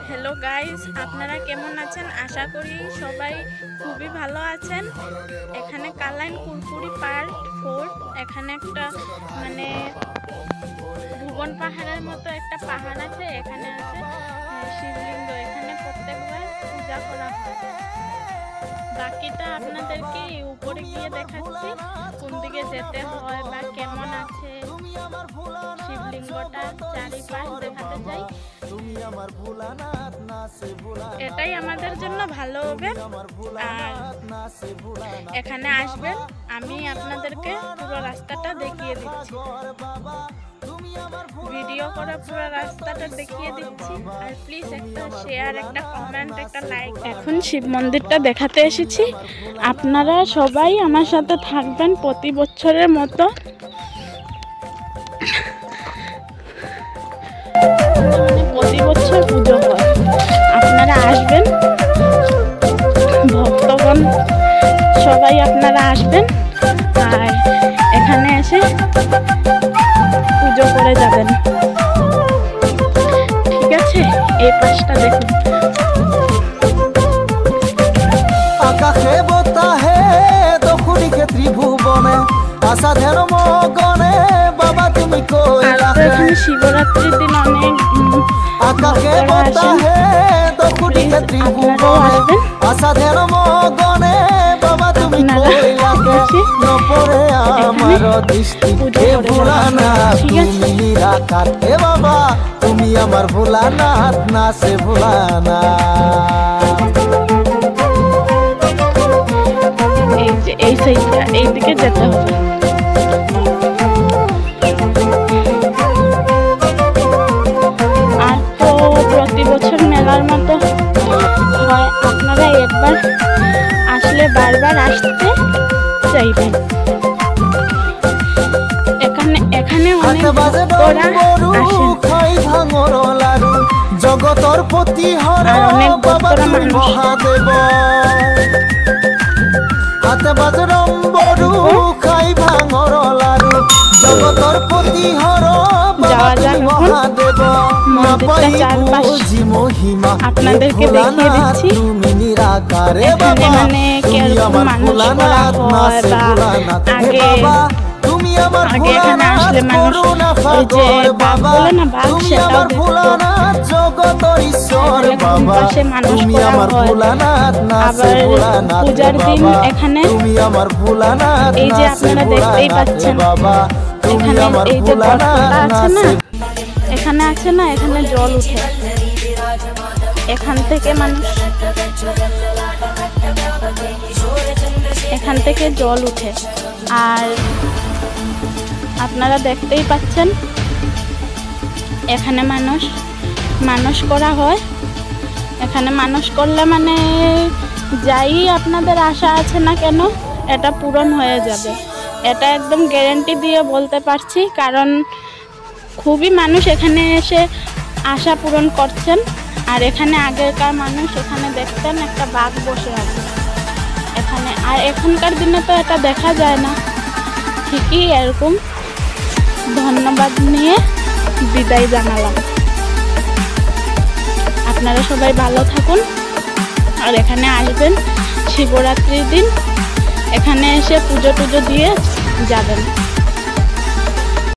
Hello guys, আপনারা কেমন আছেন? আশা করি সবাই খুবই ভালো আছেন। এখানে কালাইন কুরকুরি পার্ট 4। এখানে একটা মানে ভুবন পাহাড়ের মতো একটা পাহাড় আছে। এখানে আছে শিবলিঙ্গ। এখানে প্রত্যেকবার পূজা করা হয়। বাকিটা আপনাদেরকে উপরে গিয়ে দেখাচ্ছি কোন দিকে যেতে হয় বা কেমন আছে শিবলিঙ্গটা চারিপাশ দেখাতে চাই। এটাই আমাদের জন্য ভালো হবে। আর এখানে আসবেন, আমি আপনাদেরকে পুরো রাস্তাটা দেখিয়ে দিচ্ছি, ভিডিও করে পুরো রাস্তাটা দেখিয়ে দিচ্ছি। আর প্লিজ একটা শেয়ার, একটা কমেন্ট, একটা লাইক। এখন শিব মন্দিরটা দেখাতে এসেছি, আপনারা সবাই আমার সাথে থাকবেন প্রতি বছরের মতো। প্রতি বছর পুজো হয়, আপনারা আসবেন, ভক্তগণ সবাই আপনারা আসবেন আর এখানে এসে পুজো করে যাবেন। ঠিক আছে, এই পাশটা দেখুন। আকাশে বতাহে দক্ষিণে ত্রিভুবনে আশা ধর্ম গণে বাবা তুমি কইলা। এখানে শিবরাত্রির দিন অনেক আকাশে বতাহে দক্ষিণে ত্রিভুবনে আশা ধর্ম গণে বাবা তুমি কইলা। নপরে আমার দৃষ্টি হে ভোলানাথ তুমি নিরাকার। হে বাবা তুমি আমার ভোলানাথ না সে ভোলানাথ। এই সাইডটা, এইদিকে যেতে হবে। আর তো প্রতি বছর মেলার মতো হয়, আপনারা একবার আসলে বারবার আসতে চাইবেন। এখানে অনেক ভক্তরা আসেন, জগতর প্রতি হর বাবা তুমি মহাদেব। হাতে বাজরম বড়ু খাই ভাঙর লাড়ু জগতর প্রতি হর বাবা তুমি মহাদেব। আপনাদেরকে দেখিয়ে দিচ্ছি এখানে মানে কিরকম মানুষ করা হয় বা আগে এখানে আসলে মানুষ ওই যে বাঘ বলে না, বাঘ, সেটাও পাশে মানুষ করা হয়। আবার পূজার দিন এখানে এই যে আপনারা দেখতেই পাচ্ছেন, এখানে এই যে গর্তটা আছে না, এখানে আছে না, এখানে জল উঠে, এখান থেকে মানুষ, এখান থেকে জল উঠে। আর আপনারা দেখতেই পাচ্ছেন এখানে মানুষ করা হয়। এখানে মানুষ করলে মানে যাই আপনাদের আশা আছে না কেন এটা পূরণ হয়ে যাবে, এটা একদম গ্যারান্টি দিয়ে বলতে পারছি। কারণ খুবই মানুষ এখানে এসে আশা পূরণ করছেন। আর এখানে আগেরকার মানুষ এখানে দেখতেন একটা বাঘ বসে আছে এখানে, আর এখনকার দিনে তো এটা দেখা যায় না। ঠিকই এরকম। ধন্যবাদ নিয়ে বিদায় জানালাম। আপনারা সবাই ভালো থাকুন আর এখানে আসবেন শিবরাত্রির দিন, এখানে এসে পুজো টুজো দিয়ে যাবেন।